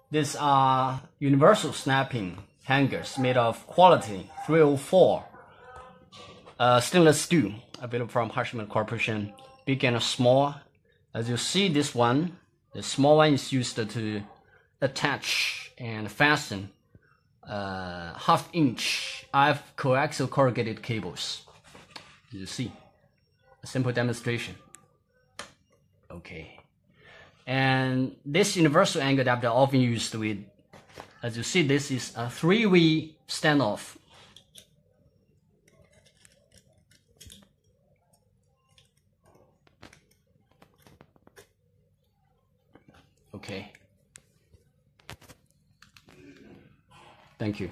These are universal snapping hangers made of quality 304 stainless steel, available from Harshman Corporation, big and small. As you see, this one, the small one is used to attach and fasten half-inch coaxial corrugated cables. You see, a simple demonstration. Okay, and this universal angle adapter often used with, as you see, this is a 3-way standoff. Okay. Thank you.